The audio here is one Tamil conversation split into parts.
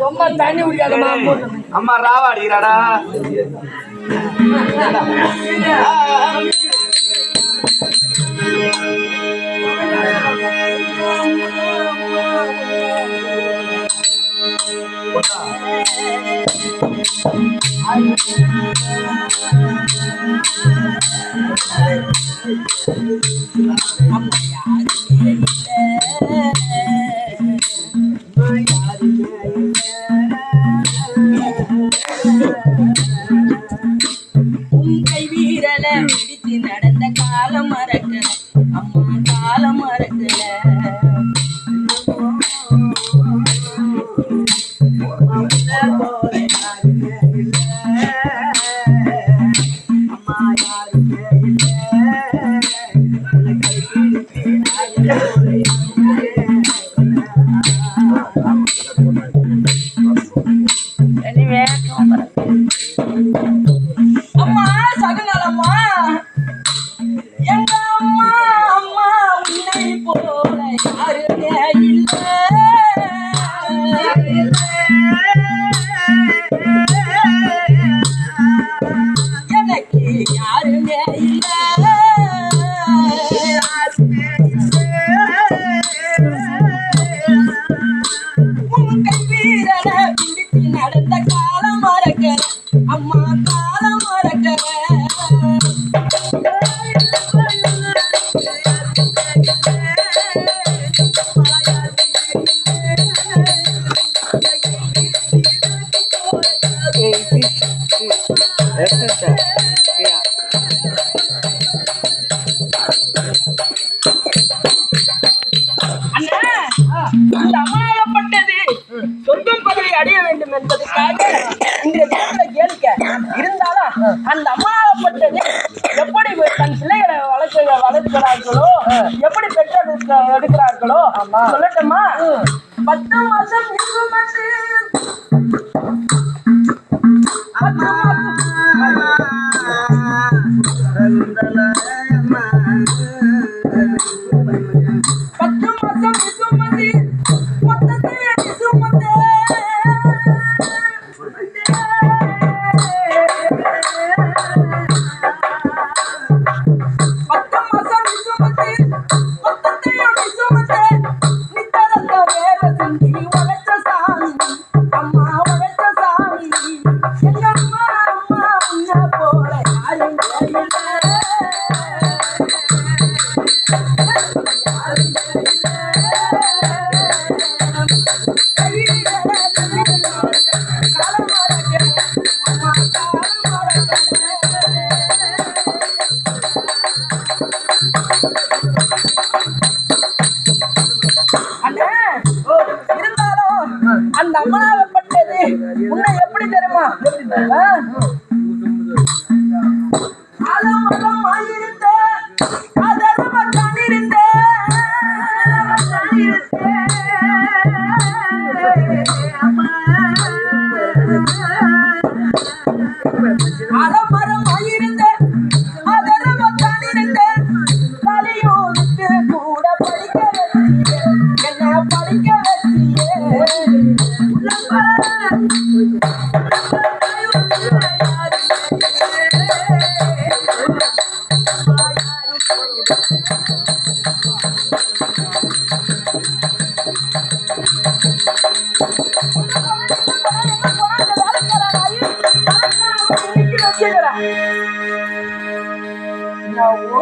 ரொம்ப தண்ணி குடிக்காதமா அம்மா ராவாடிக்கிறாடா கை வீரல பிடித்து நடந்த காலம் மறக்கல அம்மா காலம் மறக்கல அம்மா சகனலம்மா எங்க அம்மா அம்மா உன்னை போல யாருமே இல்லை எனக்கு யாருமே இல்லை உன் கை வீரன பிடித்து நடந்த காலம் மறக்க அம்மா காலம் மறக்க அந்த அமாயப்பட்டது சொர்க்கம் பதவி அடைய வேண்டும் என்பதற்காக இன்றைய தினத்துல கேட்க இருந்தாலும் அந்த அமாயப்பட்டது எப்படி தன் பிள்ளைகளை வளர்க்கிறார்களோ எப்படி எடுக்கிறார்களோ சொல்லட்டுமா 10 மாசம் அந்த அம்மனாகப்பட்டது உன்னை எப்படி தெரியுமா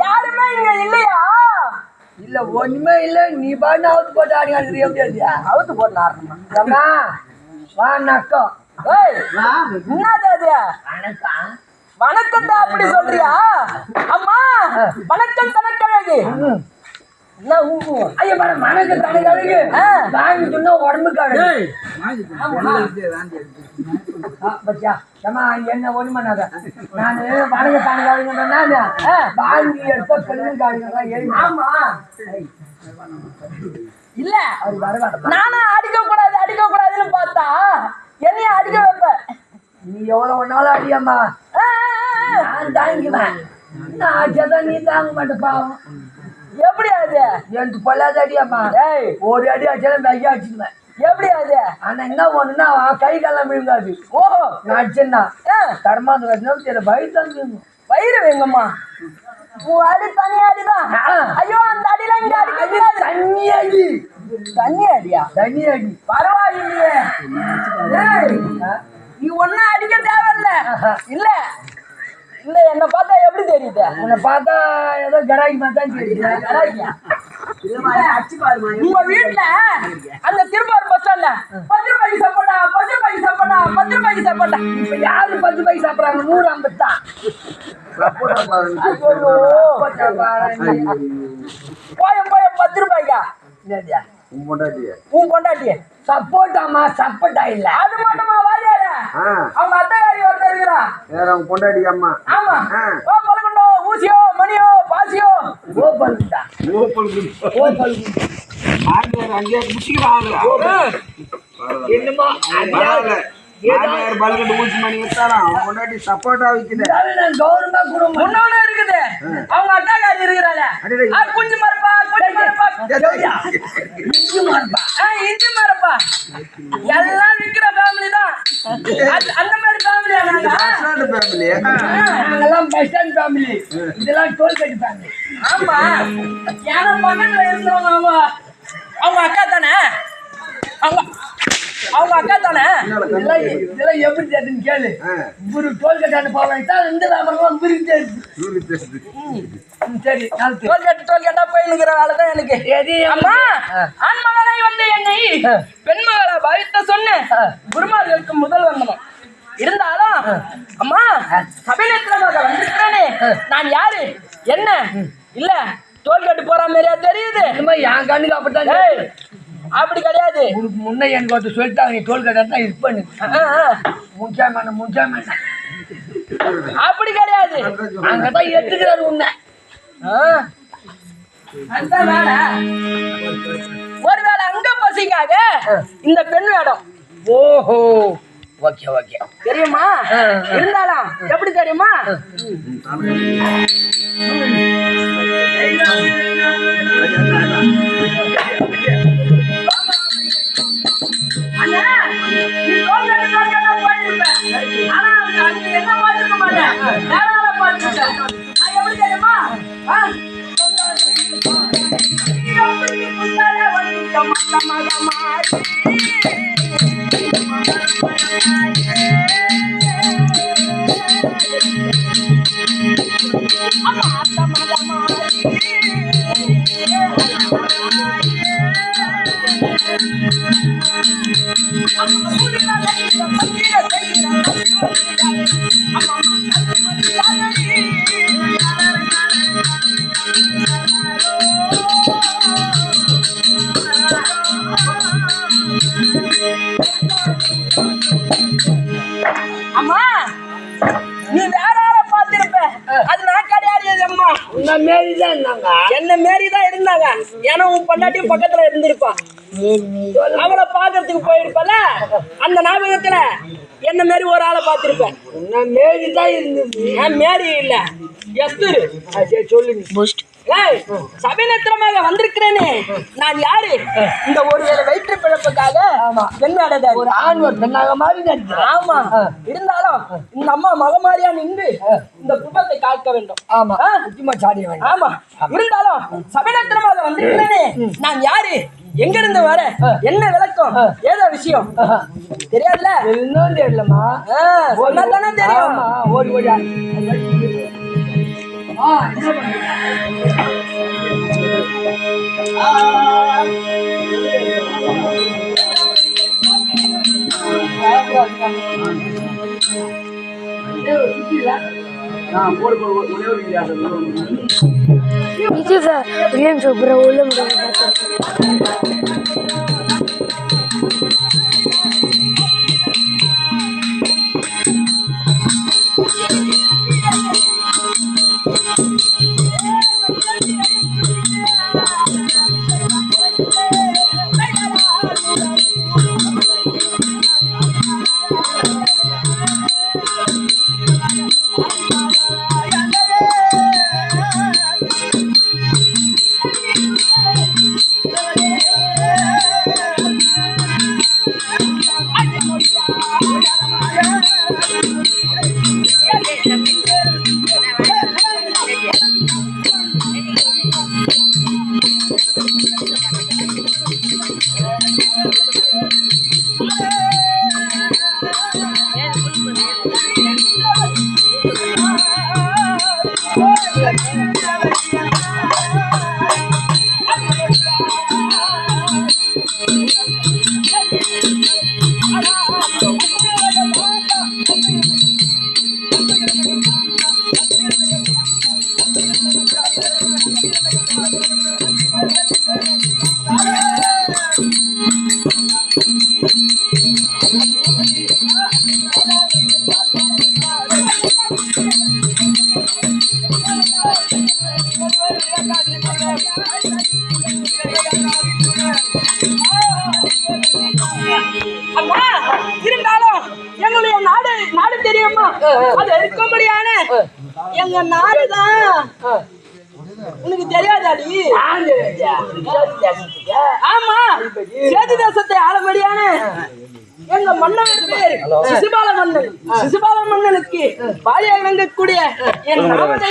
யாருமே இங்க இல்லையா? இல்ல ஒண்ணுமே இல்ல. நீ பாட்டு அவுத்து போட்டு ஆடி ஆடுறியா? அவுத்து போட்டு ஆடுறா வணக்கம். என்னது அது? வணக்கத்தை அப்படி சொல்றியா? அம்மா வணக்கம் தனக்கழகு. ஐயா வணக்கம் தனக்கழகு வாங்கி சொன்னா உடம்புக்கு என்ன ஒண்ணு பண்ணாத. நானு வணக்க தனக்கழகு வாங்கி எடுத்த பெண்ணு. ஆமா இல்ல நானும் அடிக்க கூடாதுன்னு பார்த்தா என்னைய அடிக்க வைப்ப. நீ எவ்வளவு ஒன்னாலும் அடியாமா நான் தாங்கிக்குவேன். நான் அடிச்சாதான் நீ தாங்க மாட்டேன் பாவம். எப்படி அது? எனக்கு பொல்லாத அடியாம்மா. ஏய், ஒரு அடி அடிச்சாலும் மெய்யா அடிச்சுக்குவேன். எப்படி அது? ஆனா என்ன ஒண்ணுன்னா கை காலம் விழுங்காது. ஓஹோ, நான் அடிச்சேன்னா கர்மாந்து கட்டினா தெரியல வயிறு தான் வயிறு வேங்கம்மா. உன் அடி தனி அடிதான். ஐயோ, அந்த அடிலாம் இங்க அடிக்க கூடாது. தண்ணி அடி. தண்ணி அடியா? தண்ணி அடி. பரவாயில்லையே. ஏய், நீ ஒன்னும் அடிக்க தேவையில்ல. இல்ல இல்ல, என்ன பார்த்தா எப்படி தெரியுது? உன்னை பார்த்தா ஏதோ கராக்கி மாதிரி தான் தெரியுது. கராக்கியா? உங்க வீட்டுல அந்த திருப்பூர் பஸ் ஸ்டாண்ட்ல 10 ரூபாய்க்கு சாப்பாடா, 10 ரூபாய்க்கு சாப்பாடா, 10 ரூபாய்க்கு சாப்பாடா. இப்ப யாரு 10 பைசா சாப்பிடுறாங்க? 150 தான். போய 10 ரூபாய்க்கா? என்னடியா? உன் கொண்டாட்டிய சப்போட்டாமா, சப்போட்டா இல்ல. அது மட்டுமா வாயார? அவங்க அத்தைக்காரி ஒருத்தர் இருக்கிறா. பொண்டாட்டியம்மா ஆமா. ஓ பழகுண்டோ, ஊசியோ, மணியோ, பாசியோ. ஓ பல்குண்டா. ஓ பல்குண்டா. அங்கே குடிக்கிறாங்க. என்னமா பல்கட்டு ஊசி மணி வித்தாரான் பொண்டாட்டி சப்போட்டா விக்குது. நான் கௌரவமா குடும்பம் முன்னோட இருக்குது. அவங்க அத்தைக்காரி இருக்கிறாள. குஞ்சு மரப்பா, குஞ்சு மரப்பா, இஞ்சி மாறுபா. இஞ்சி மரப்பா. எல்லாம் விக்கிற ஃபேமிலி தான். அந்த மாதிரி ஃபேமிலியா நாங்க? ஃபேமிலி நாங்கெல்லாம் பஸ் ஸ்டாண்ட் ஃபேமிலி. இதெல்லாம் டோல்கேட் ஃபேமிலி. ஆமா, ஏன்னா பக்கத்துல இருந்தவங்க அவங்க அக்கா தானே? அவங்க அக்கா தானே? இதெல்லாம் எப்படி தெரியுதுன்னு கேளு. ஒரு டோல்கேட் போவாங்க இந்த வியாபாரம் சரி. டோல்கேட்டா போயினுக்கிற வேலை தான் எனக்கு. அம்மா, ஆண்மகனை வந்து என்னை பெண்மகளை பாவித்த சொன்னேன். குருமார்களுக்கு முதல் வந்தனும் இருந்தாலும் அம்மா சபையினமாக வந்திருக்கிறேனே, நான் யாரு என்ன இல்ல டோல்கேட்டு போற மாதிரியா தெரியுது? என் கண்ணுக்கு அப்படித்தான். அப்படி கிடையாது. உனக்கு முன்ன எனக்கு ஒருத்தர் சொல்லிட்டாங்க, நீ டோல்கேட்டா தான் இது பண்ணு. முக்கியமான அப்படி கிடையாது. அங்கதான் எடுத்துக்கிறாரு உன்னை. ஒருவேளை அங்க பசிக்காக இந்த பெண் வேடம். ஓஹோ, ஓகே ஓகே, தெரியுமா? இருந்தாலும் எப்படி தெரியுமா? அண்ணா, நீ டோல்கேட்டா போயிருப்ப. ஆனா அங்க என்ன பார்த்துக்க மாட்டேன், வேற பார்த்துட்டேன். நான் எப்படி தெரியுமா? அம்மா, நீ வேற ஆளை பார்த்திருப்ப. அது நான் கிடையாது அம்மா. உன்ன மாரிதான் இருந்தாங்க. என்ன மாரிதான் இருந்தாங்க. ஏன்னா உன் பொண்டாட்டியும் பக்கத்துல இருந்திருப்பா. அவளை பாக்குறதுக்கு போயிருப்பல. அந்த ஞாபகத்துல என்ன மாரி ஒரு ஆளை பார்த்திருப்பேன். உன்ன மாரிதான் இருந்தது. மாரி இல்ல, எஸ்தரு. சொல்லு நீ. சபைநத்திரமாக வந்திருக்கிறேனே, நான் யாரு? இந்த ஒரு வேளை வயிற்று பிழப்புக்காக பெண்ணாடத ஒரு ஆண் ஒரு பெண்ணாக மாறி நடிக்கிறேன். ஆமா, இருந்தாலும் இந்த அம்மா மகமாரியா நின்று இந்த குடும்பத்தை காக்க வேண்டும். ஆமா, முக்கியமா சாடிய வேண்டும். ஆமா, இருந்தாலும் சபைநத்திரமாக வந்திருக்கிறேனே, நான் யாரு? எங்க இருந்து வர? என்ன விளக்கம்? ஏதோ விஷயம் தெரியாதுல? இன்னும் தெரியலமா. சொன்னா தானே தெரியும். ஓடி ஓடியா. Niçin biliyorum çok bravo oğlum da. அம்மா இருந்தாலும் எங்களுடைய நாடு தெரியுமா? அது இருக்கும்படியான எங்க நாடுதான் உனக்கு தெரியாதாடி? ஆமா, சேது தேசத்தை ஆளபடியான எங்க மன்னனுக்கு பேர் சிசுபால மன்னன். சிசுபால மன்னனுக்கு பாலியாக விளங்கக்கூடிய என் நாமத்தை